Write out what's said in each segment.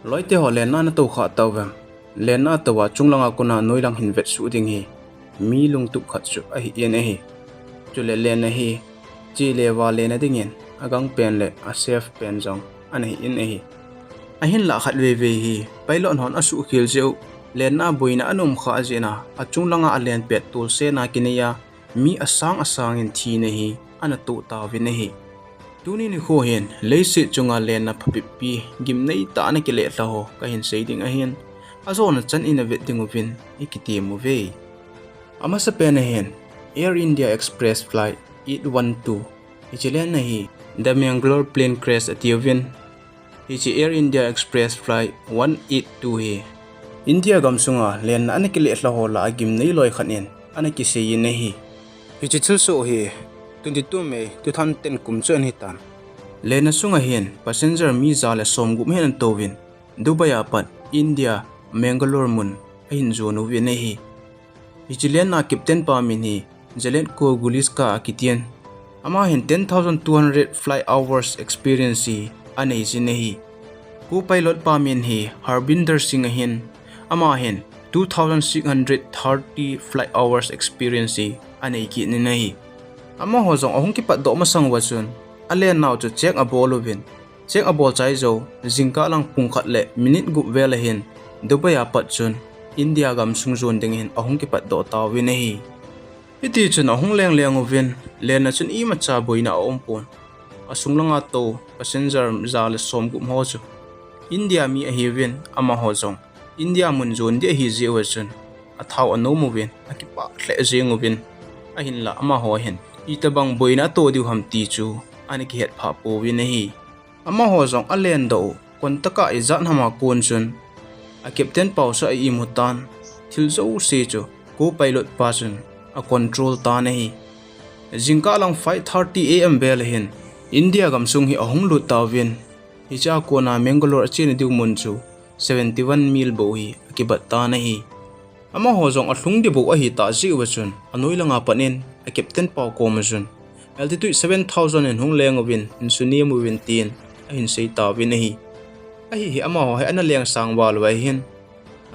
Loite ho Lenna na to kha tawam Lenna tawa chunglanga kuna noilang hinvet su ding hi mi lung tu khat chu a hi en hi chule Lenna hi chi lewa Lenna dingin agang pen le a safe pen jong an hi in hi a hin la khat ve hi pailon hon asu khil jeu Lenna boina anum kha jena a chunglanga a len pet tul se na kineya mi asang in thi ne hi ana tu ta vi ne hi tuni ni kho hen leise chunga Lenna phapipi gim nei ta na kilehlha ho ka hin seiding a hen azona chan in a vet dinguvin ikiti mu ve ama sa pen hen Air India Express flight 812 ichilen na hi the Mangalore plane crash at Yuvin hichi Air India Express flight 182 hi India gamsunga Lenna ana kilehlha ho la gim nei loi khanin ana ki sei ne hi hichi thulso hi 22 May 2010 kumchen hi tan Lenna sunga hen passenger mi zala somgum hen towin Dubai apat India Mangalore mun ahin zonu vi ne hi hichilen na captain pa min hi jalen ko guliska akitian ama hen 10,200 flight hours experience hi anei sin hi co pilot pa min hi Harbinder Singh hin ama hen 2,630 flight hours experience hi anei ki ni hi ama ho jong ahung ki pat do ma sang wachun alen naw chu check a bolovin check a bol chai zo jingka lang pungkhat le minute gu vela hin Dubai apat chun India gam sungzon ding hin ahung ki pat do taw wi nei iti chun ahung leng ovin Lenna chun I macha boina ompon asunglanga to passenger zal som gu ho chu India mi a hivin ama ho jong India mun zon de hi je wachun a thaw ano movin akipa hle jeng ovin a hin la ama ho hin itabang boina to diu ham ti chu ani ki het pha po wi nei ama ho jong alen do kontaka izan hama kon chun a captain pau sa I mutan thilzo se chu co pilot pa chun a control ta nei jingka lang 5:30 am bel hin India gamsung hi ahung lu tawin hi cha ko na Mangalore chin diu mun chu 71 mil bo hi akibat ta nei ama ho jong a thlung di bo a hi ta ji wachun anoi langa panin a captain pau ko ma chun altitude 7,000 en hung leng ovin insuni mu win tin a hin sei ta wi nei a hi ama ho ana leng sang wal wai hin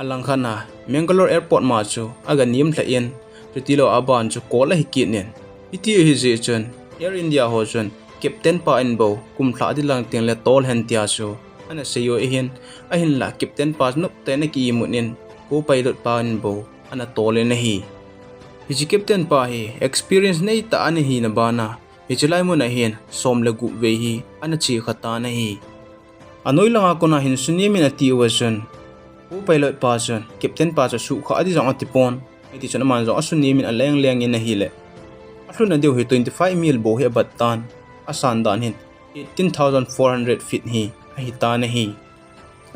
alang khana Mangalore airport ma chu aga nim thla in ritilo aban chu ko la hi ki nen iti hi je chun Air India ho chun captain pa in bo kum thla di lang teng le tol hen tia chu ana seyo hin a hin la captain pa nup te na ki munin ko pilot pa in bo ana tol ne hi hi captain pa hi experience nei ta ani hi na bana hi chulai mu na hin som le gu ve hi ana chi khata na hi anoi langa kona hin suni min ati wachun ko pilot pa chun captain pa chu su kha adi jong atipon iti chuna man jong asuni min aleng in na hi le ahluna deu hi 25 mil bo he battan asan dan hin 18,400 feet hi a hi ta na hi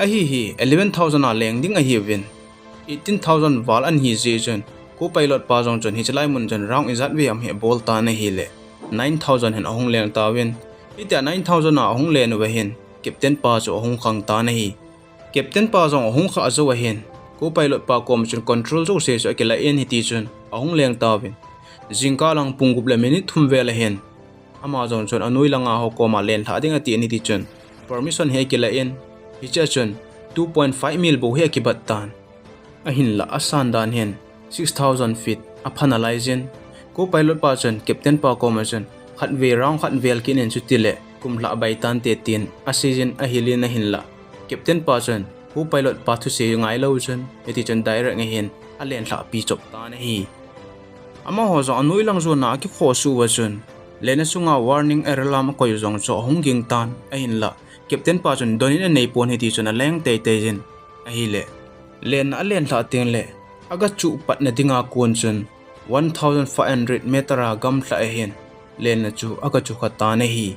a hi 11,000 a leng ding a hi win 18,000 wal an hi je chun ko pilot pa jong chun hi chlai mun jan round izat we am he bol ta na hi le 9,000 hen ahung leng ta win ita 9,000 a ahung len we hin captain pa chu ahung khang ta na hi captain pa jong ahung kha zo hin ko pilot pa kom chun control zo se so akela en hi ti chun ahung leng ta win jingka lang pungup le minute thum vela hen ama jong chun anoi langa ho koma len tha ding ati ni ti chun permission he kela en hi cha chun 2.5 mil bo he ki battan a hin la asan dan hen 6,000 feet a finalizing ko pilot pa chun captain pa ko ma chun khat ve round khat vel kin en chu tile kumhla bai tan te tin a season a hilin a hin la captain pa chun ko pilot pa thu se ngai lo chun eti chun direct nge hin a len thla pi chop ta na hi ama ho zo anoi lang zo na ki kho su wa chun Lenna sunga warning alarm ko yong cho honging tan a hin la captain pa chun donin nei pon hi ti chun a leng te jin a hi le len a len thla teng le aga chu pat na dinga kon chun 1,500 metera gam thla a hin len na chu aga chu kha ta na hi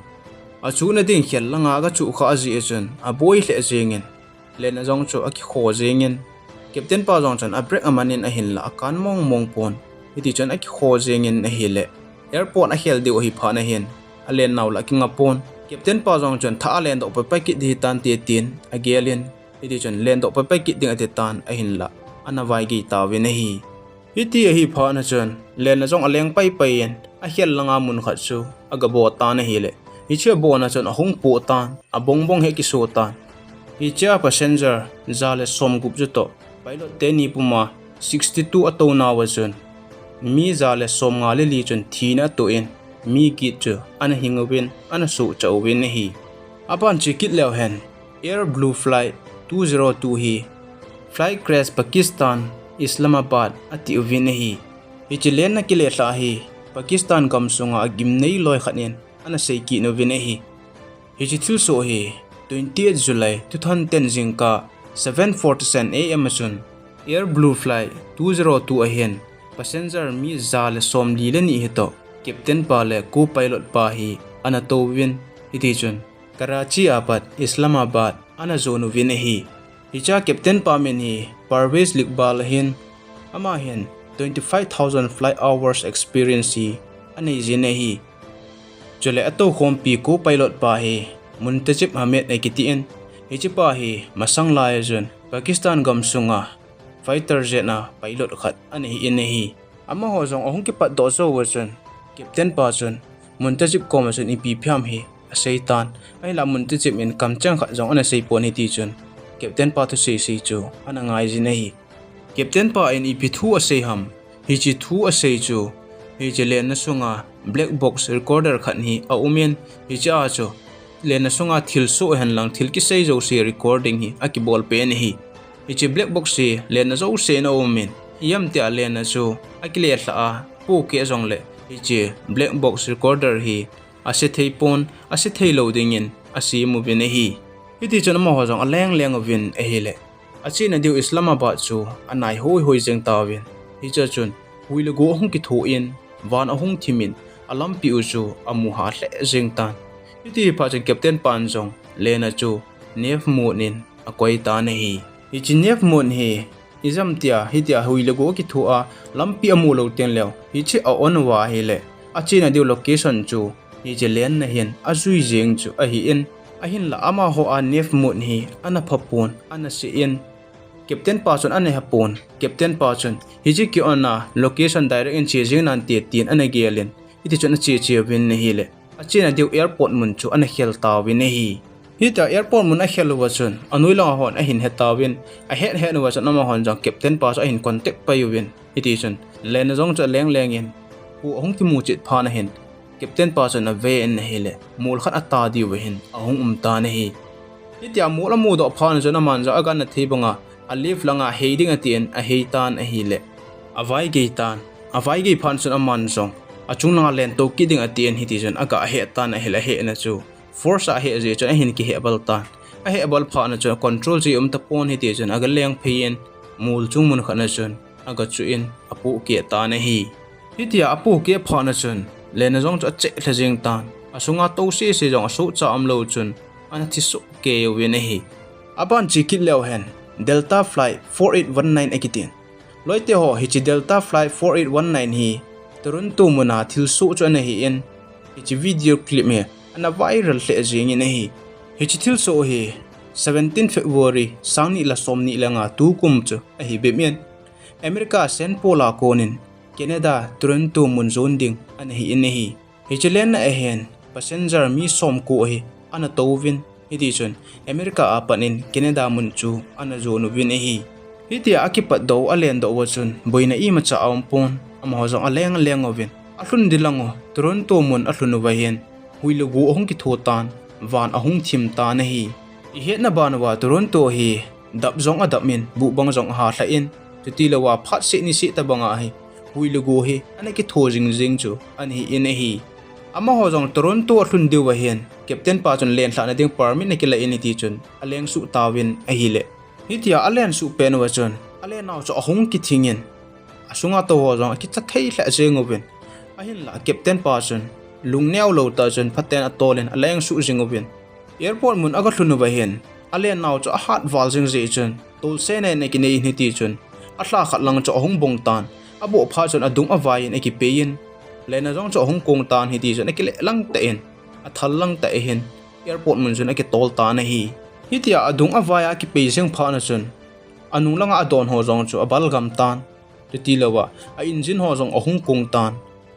a chu na ding khel langa aga chu kha ji e chun a boi hle jengin len na jong chu a ki kho jengin captain pa jong chun a break amanin a hin la akan mong pon iti chun a ki kho jengin a hi le airport a hel de hi pha na hin a len naw la ki ngapon captain pa jong chun tha len do pa ki di tan te tin a gelin iti chun len do pa ki ding ate tan a hin la ana vai gi ta we na hi iti hi pha na chun len na jong aleng pai en a hel langa mun khat chu aga bo ta na hi le hi che bo na chun a hung pu tan a bong he ki so tan hi cha passenger zale som gup ju to pilot te ni puma 62 ato na wa chun mi zale som nga le li chun thina to in mi kit chu ana hingwin ana su chawin hi apan chi kilehlha air blue flight 202 hi flight crash Pakistan Islamabad ati uvin hi hi Lenna kilehlha hi Pakistan kamsunga agim nei loi khanin ana seiki no vin hi hi thil so hi 28 July 2010 jingka 7:47 am sun air blue flight 202 ahen passenger mi zale som li le ni hito captain pa le co-pilot pa hi ana to win iti chun Karachi apat Islamabad ana zonu vin hi cha captain pa men hi Parvez Liqbal hin ama hin 25,000 flight hours experience hi ani jine hi chole ato khompi co-pilot pa hi muntajib hamet ekitiin hi pa hi masang lai jun Pakistan gamsunga fighter jet na pilot khat ani hi hi ama ho jong ahung ki pat do so wachun captain pa chun muntajib commission ipi phiam hi aseitan ai la muntajib in kamchang khat jong ana sei pon hi ti chun captain pa to sei chu ana ngai jin hi captain pa in ipi thu asei ham hi chi thu asei chu hi Lenna sunga black box recorder khat hi a umen hi cha chu Lenna sunga thil so han lang thil ki sei jo se recording hi aki bol pen hi hi black box si Lenna zo se na umen yam te Lenna chu akilehlha a pu ke jong le hi black box recorder hi ase thei pon ase thei loading in asi mu vin hi ti chon ma ho jong aleng leng vin e hi le achi na diu Islamabad chu anai hoi jeng tawin hi cha chun huile go hung ki tho in van ahung thimin alam pi u chu amu ha hle jeng tan ti pa chen captain pan jong Lenna chu nef munin akoi ta ne hi chi nef mun hi izam tia hi tia huile go ki tho a lampi amu lo ten lew hi chi a on wa hi le achi na diu location chu hi Lenna hin azui jeng chu a hi in ahin la ama ho a nef mun hi ana phapun ana si in captain pa chon ane hapon captain pa chon hi chi ki ona location direct in chejing nan te tin ana gelin iti chon che win ne hi le achina diu airport mun chu ana khel ta win hi ta airport mun a khel wa chon anui la hon a hin heta win a het wa chon ama hon jang captain pa so a hin contact pa win iti chon Lenna jong cha leng in pu hong ti mu chit pha na hin captain pa chon a ve en hi le mul khat ata di we hin ahong ta ne hi tia mu la mu do pha na chon aman ja aga na thibanga alif langa heading atien a heitan a hi le avai ge phan chon aman jong achung langa len to kiding atien hi ti jon aga he tan a hela he na chu force a he je chon a hin ki he bal tan a he bal pha na chon control ji ta pon hi ti jon aga leng phein mul chung mun khana chon aga chu in apu ke ta na hi tia apu ke pha na chon Lenna jong cha che thajeng tan asunga to se jong asu cha am lo chun ana thi su ke win hi aban chi kilehlha Delta flight 4819 ekitin loite ho hi chi Delta flight 4819 hi Toronto muna thil su chu na hi in hi chi video clip me ana viral hle jing in hi chi thil so hi 17 February sangni la somni langa tu kum chu a hi bemian America Saint Paul a konin Canada Toronto mun zone ding ana hi in hi chi Lenna a hen passenger mi som ko hi ana tovin hiti chun America apanin Canada mun chu ana zonu vin hi hiti akipat do alen do wachun boina I ma cha ampon ama ho jong aleng ovin ahlun dilango Toronto mun ahlunu wa hen huilu gu hong ki thotan van ahung thim ta na hi I het na banwa Toronto hi dap jong adapmin bu bang jong ha hla in tutilawa phat se ni si ta banga hi huilu gu hi ana ki tho jing chu an hi in hi ama ho jong Toronto ahlun diu wa hen captain pa chon len thla na ding permit na kila in ti chun aleng su tawin a hi le hitia alen su pen wa chon alen naw cho ahung ki thingin asunga to ho jong ki cha thei hla jeng ovin ahin la captain pa chon lungneu lo ta chon phaten atolen aleng su jing ovin airport mun aga thunu wa hen alen naw cho hat wal jing je chon tol se ne ki nei ni ti chon athla khat lang cho ahung bong tan abo pha chon adung awai in eki pein Lenna jong cho hong kong tan hi ti chon eki le lang ta en athal lang ta hen airport mun chon eki tol ta na hi hitia adung awaya ki peiseng pha na chon anung langa adon ho jong cho abalgam tan titilawa a engine ho jong ahung kong tan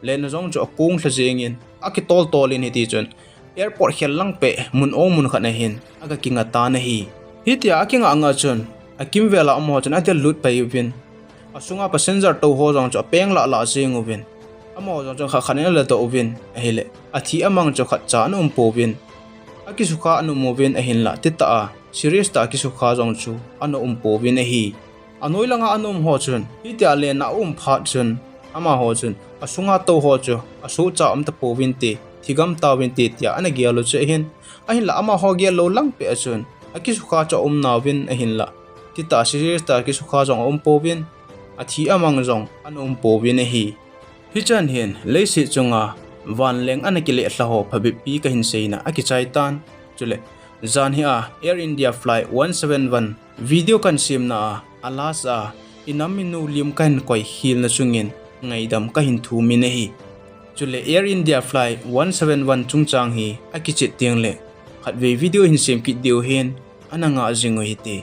Lenna jong cho kong thla jengin aki tol in hi ti chon airport khel lang pe mun o mun khana hin aga kinga ta na hi hitia akinga anga chun akim vela amo chun atel lut payubin asunga passenger to ho jong cho peng la sing ubin amo jong cho khakhane la to ubin ahile athi amang cho khat cha num povin akisukha anu movin ahin la tita a serious ta akisukha jong chu anu povin ahi anoi langa anum ho chun hitia Lenna phat chun ama ho chun asunga to ho chu asu cha am ta povin te thigam tawin te tia ana gialo che hin ahin la ama ho ge lo lang pe chun akisukha cha nawin ahin la tita serious ta akisukha jong povin athi amang jong anu povin ahi hichan hin leisi chunga van leng ana kilehlha ho phabipi ka hin seina akichai tan chule zan hi a Air India flight 171 video kan simna alas a inaminu lim kan koi hil na chungin ngaidam ka hin thu mi nei chule Air India flight 171 chungchang hi akichit tiang le khatve video hin sim ki deu hen ananga jingoi te